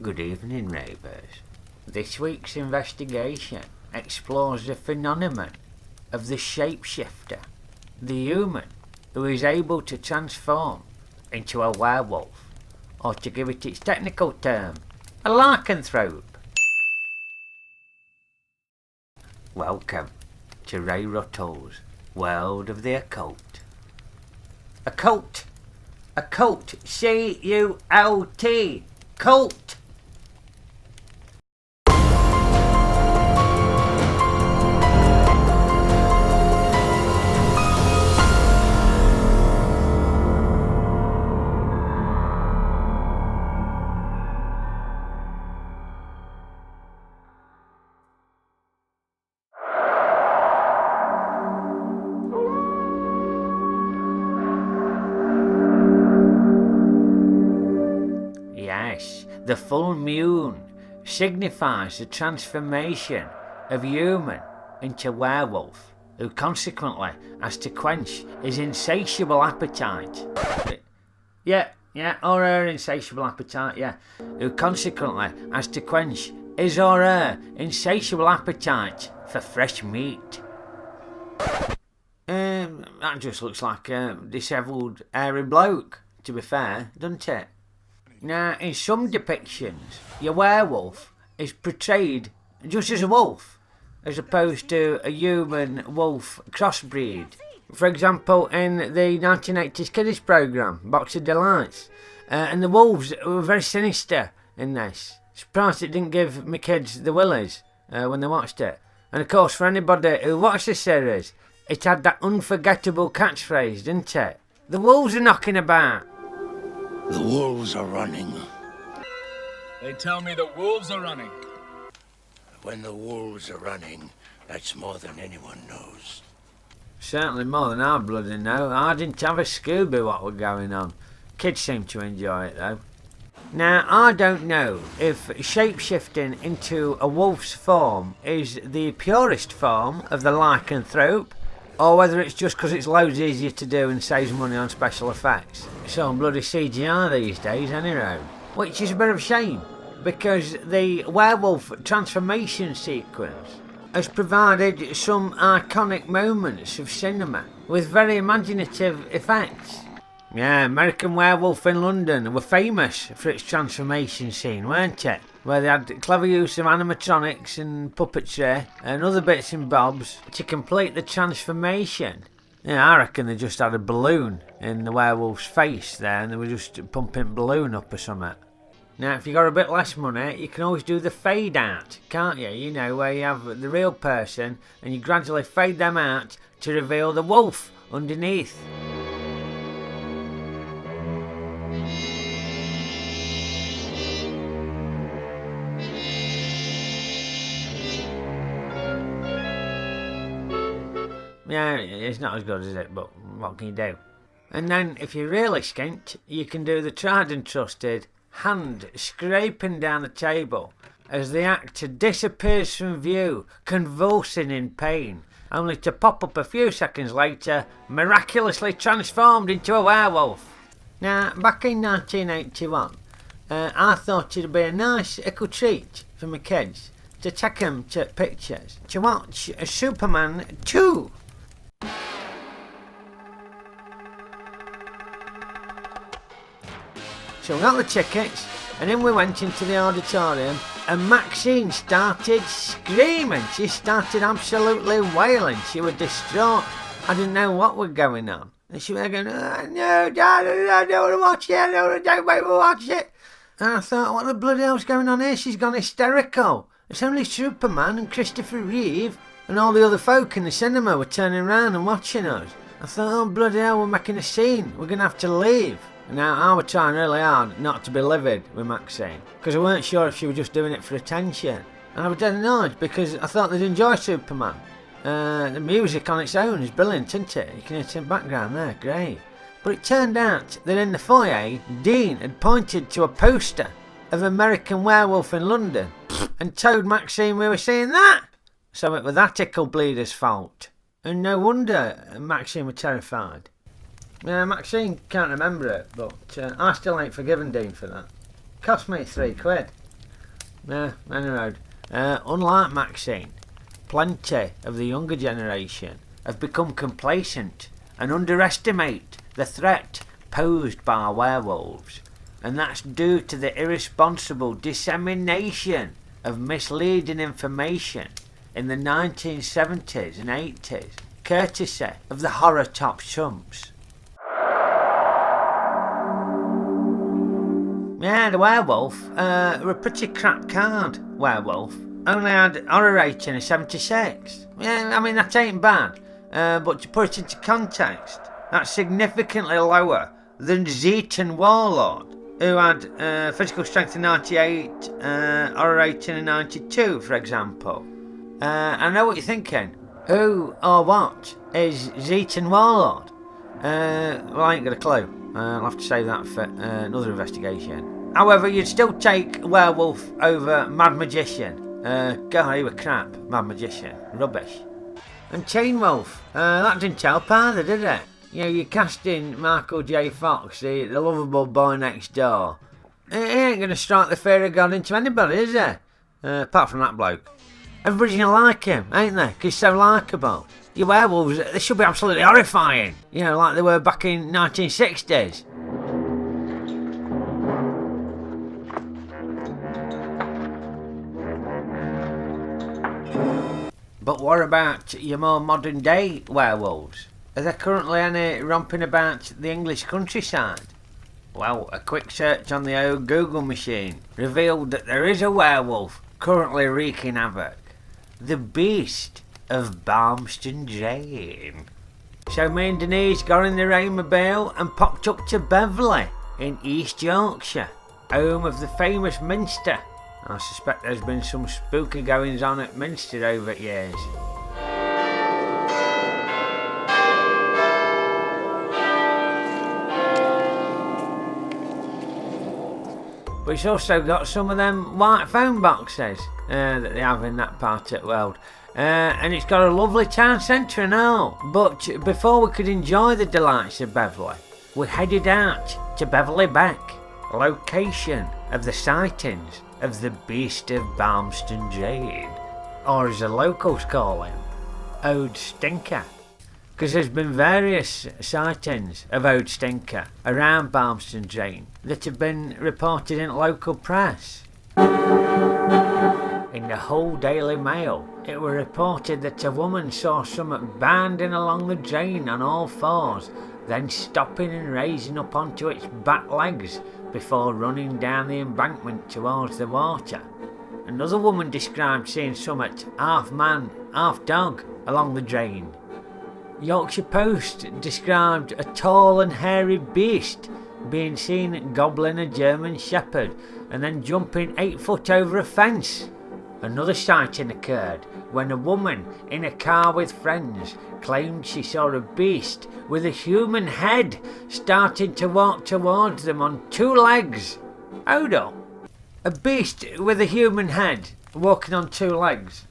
Good evening, Rayvers. This week's investigation explores the phenomenon of the shapeshifter, the human who is able to transform into a werewolf, or to give it its technical term, a lycanthrope. Welcome to Ray Ruttle's World of the Occult. Occult! Occult! C-U-L-T! Cult! Yes, the full moon signifies the transformation of human into werewolf, who consequently has to quench his insatiable appetite. Or her insatiable appetite, who consequently has to quench his or her insatiable appetite for fresh meat. That just looks like a dishevelled, hairy bloke, to be fair, doesn't it? Now, in some depictions, your werewolf is portrayed just as a wolf, as opposed to a human-wolf crossbreed. For example, in the 1980s Kiddies programme, Box of Delights, and the wolves were very sinister in this. Surprised it didn't give my kids the willies when they watched it. And of course, for anybody who watched the series, it had that unforgettable catchphrase, didn't it? The wolves are knocking about. The wolves are running. They tell me the wolves are running. When the wolves are running, that's more than anyone knows. Certainly more than I bloody know. I didn't have a Scooby what was going on. Kids seem to enjoy it though. Now, I don't know if shapeshifting into a wolf's form is the purest form of the lycanthrope, or whether it's just because it's loads easier to do and saves money on special effects. It's all bloody CGI these days, anyhow. Which is a bit of a shame, because the werewolf transformation sequence has provided some iconic moments of cinema with very imaginative effects. Yeah, American Werewolf in London were famous for its transformation scene, weren't it? Where they had clever use of animatronics and puppetry and other bits and bobs to complete the transformation. Yeah, I reckon they just had a balloon in the werewolf's face there and they were just pumping balloon up or something. Now, if you got a bit less money, you can always do the fade out, can't you? You know, where you have the real person and you gradually fade them out to reveal the wolf underneath. Yeah, it's not as good as it, but what can you do? And then, if you're really skint, you can do the tried and trusted hand scraping down the table as the actor disappears from view, convulsing in pain, only to pop up a few seconds later, miraculously transformed into a werewolf. Now, back in 1981, I thought it'd be a nice little treat for my kids to take them to pictures to watch Superman 2. So we got the tickets, and then we went into the auditorium, and Maxine started screaming. She started absolutely wailing. She was distraught. I didn't know what was going on. And she was going, oh, no, Dad, I don't want to watch it. Don't make me watch it. And I thought, what the bloody hell's going on here? She's gone hysterical. It's only Superman and Christopher Reeve, and all the other folk in the cinema were turning around and watching us. I thought, oh, bloody hell, we're making a scene. We're going to have to leave. Now, I was trying really hard not to be livid with Maxine, because I weren't sure if she was just doing it for attention. And I was dead annoyed, because I thought they'd enjoy Superman. The music on its own is brilliant, isn't it? You can hear it in the background there, great. But it turned out that in the foyer, Dean had pointed to a poster of American Werewolf in London, and told Maxine we were seeing that. So it was that ickle bleeder's fault. And no wonder Maxine was terrified. Maxine can't remember it, but I still ain't forgiven Dean for that. Cost me £3. Yeah, any road. Unlike Maxine, plenty of the younger generation have become complacent and underestimate the threat posed by werewolves, and that's due to the irresponsible dissemination of misleading information in the 1970s and 80s, courtesy of the horror top chumps. Yeah, the werewolf were a pretty crap card, werewolf. Only had horror rating of 76. Yeah, I mean, that ain't bad. But to put it into context, that's significantly lower than Zeton Warlord, who had physical strength of 98, horror rating of 92, for example. I know what you're thinking. Who or what is Zeton Warlord? Well, I ain't got a clue. I'll have to save that for another investigation. However, you'd still take werewolf over Mad Magician. God, he were crap, Mad Magician. Rubbish. And Chain Wolf, that didn't help either, did it? You know, you're casting Michael J. Fox, the lovable boy next door. He ain't going to strike the fear of God into anybody, is he? Apart from that bloke. Everybody's going to like him, ain't they? 'Cause he's so likeable. Your werewolves, they should be absolutely horrifying. You know, like they were back in 1960s. But what about your more modern day werewolves? Are there currently any romping about the English countryside? Well, a quick search on the old Google machine revealed that there is a werewolf currently wreaking havoc. The Beast of Barmston Drain. So me and Denise got in the Rainmobile and popped up to Beverley in East Yorkshire, home of the famous Minster. I suspect there's been some spooky goings on at Minster over years. But it's also got some of them white phone boxes that they have in that part of the world. And it's got a lovely town centre and all. But before we could enjoy the delights of Beverley, we headed out to Beverley Beck, location of the sightings of the Beast of Barmston Drain, or as the locals call him, Ode Stinker. Because there's been various sightings of Ode Stinker around Barmston Drain that have been reported in local press. In the Hull Daily Mail, it was reported that a woman saw something bounding along the drain on all fours, then stopping and raising up onto its back legs before running down the embankment towards the water. Another woman described seeing something half man, half dog along the drain. Yorkshire Post described a tall and hairy beast being seen gobbling a German Shepherd and then jumping 8 foot over a fence. Another sighting occurred when a woman in a car with friends claimed she saw a beast with a human head starting to walk towards them on 2 legs. Hold up. A beast with a human head walking on 2 legs?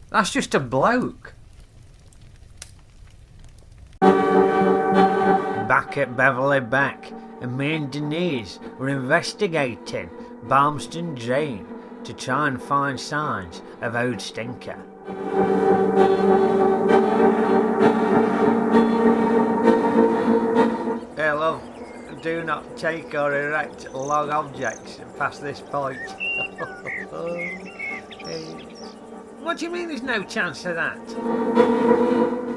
That's just a bloke. Back at Beverley Beck, and me and Denise were investigating Barmston Drain to try and find signs of Ode Stinker. Hey love, do not take or erect long objects past this point. Hey. What do you mean there's no chance of that?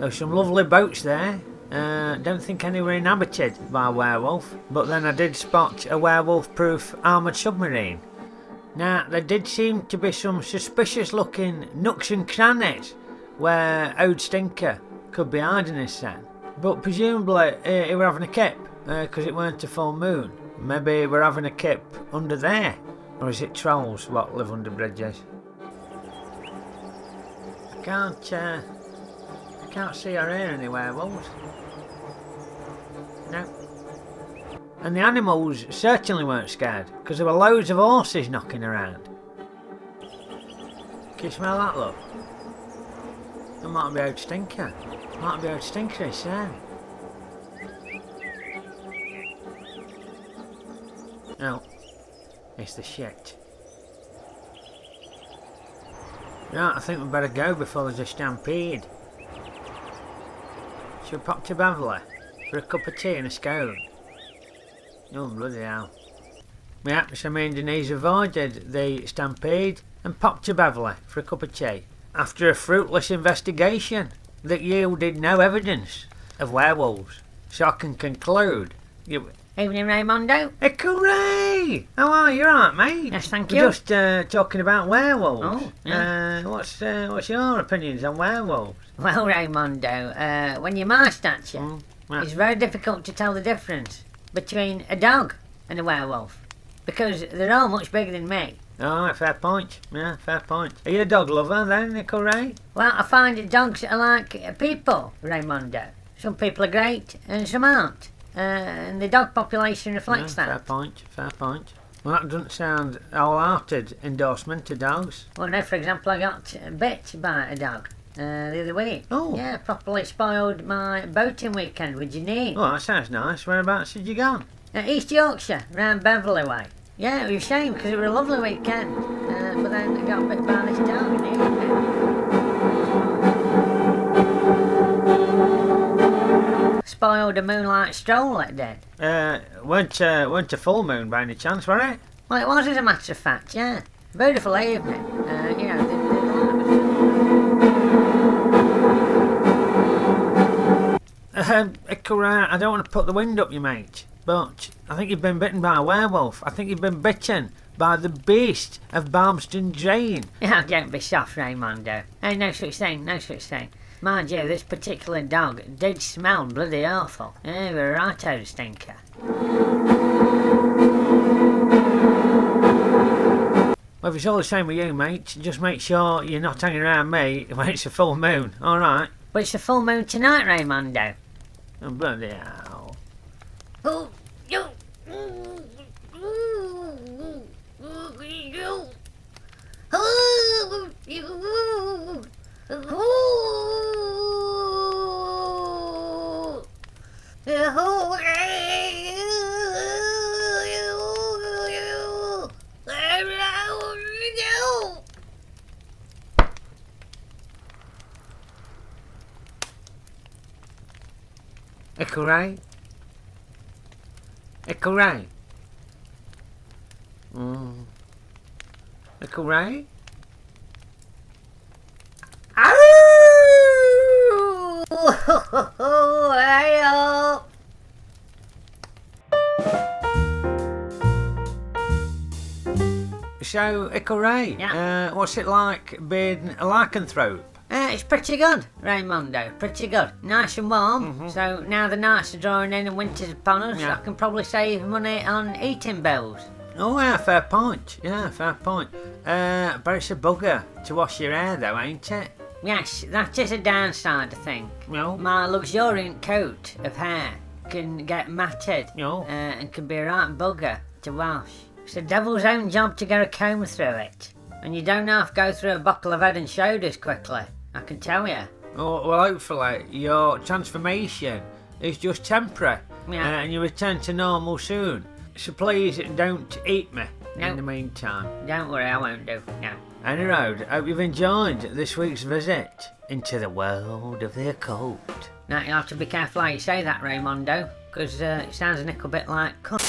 There's some lovely boats there. Don't think any were inhabited by a werewolf, but then I did spot a werewolf-proof armoured submarine. Now, there did seem to be some suspicious looking nooks and crannies where Ode Stinker could be hiding his sen. But presumably he were having a kip, because it weren't a full moon. Maybe we're having a kip under there. Or is it trolls what live under bridges? I can't see or hear any werewolves. No. And the animals certainly weren't scared, because there were loads of horses knocking around. Can you smell that, look? It might be Ode Stinker. Might be Ode Stinker, he said. No. It's the shit. Right, I think we'd better go before there's a stampede. Should we pop to Beverley for a cup of tea and a scone? Oh, bloody hell. Yeah, so me and Denise avoided the stampede and popped to Beverley for a cup of tea after a fruitless investigation that yielded no evidence of werewolves. So I can conclude you... Evening, Raymondo. Hooray! How are you? Alright, mate? Yes, thank We're you. just talking about werewolves. Oh, yeah. What's your opinions on werewolves? Well, Raymondo, when you're my stature, Right. it's very difficult to tell the difference between a dog and a werewolf. Because they're all much bigger than me. Alright, fair point. Yeah, fair point. Are you a dog lover then, Hooray? Well, I find that dogs are like people, Raymondo. Some people are great and some aren't. And the dog population reflects Fair that. point, fair point. Well, that doesn't sound a wholehearted endorsement to dogs. Well, now, for example, I got bit by a dog the other week. Oh. Yeah, properly spoiled my boating weekend with Janine. Oh, that sounds nice. Whereabouts had you gone? East Yorkshire, round Beverley way. Yeah, it was a shame because it was a lovely weekend. But then I got bit by this dog in the evening. Spoiled a moonlight stroll, it did. Weren't a full moon by any chance, were it? Well, it was, as a matter of fact, yeah. Beautiful evening. You know, the Hooray, I don't want to put the wind up you, mate, but I think you've been bitten by a werewolf. I think you've been bitten by the Beast of Barmston Drain. Yeah, don't be soft, Raymondo. Hey, no such thing, no such thing. Mind you, this particular dog did smell bloody awful. Yeah, he was a right-o stinker. Well, if it's all the same with you, mate, just make sure you're not hanging around me when it's a full moon, alright? But it's a full moon tonight, Raymondo. Oh, bloody hell. Oh, you. Hooray? Hooray? Hooray? So, Hooray, Yeah. What's it like being a lycanthrope? It's pretty good, Raymondo, pretty good. Nice and warm, so now the nights are drawing in and winter's upon us, Yeah. I can probably save money on eating bills. Oh, yeah, fair point. Yeah, fair point. But it's a bugger to wash your hair, though, ain't it? Yes, that is a downside, I think. No. My luxuriant coat of hair can get matted No. and can be a right bugger to wash. It's the devil's own job to get a comb through it. And you don't have to go through a buckle of head and shoulders quickly, I can tell you. Oh, well, hopefully your transformation is just temporary, Yeah. and you return to normal soon. So please don't eat me No. in the meantime. Don't worry, I won't do. No. Anyway, I hope you've enjoyed this week's visit into the world of the occult. Now, you'll have to be careful how you say that, Raymondo, because it sounds a little bit like cunt.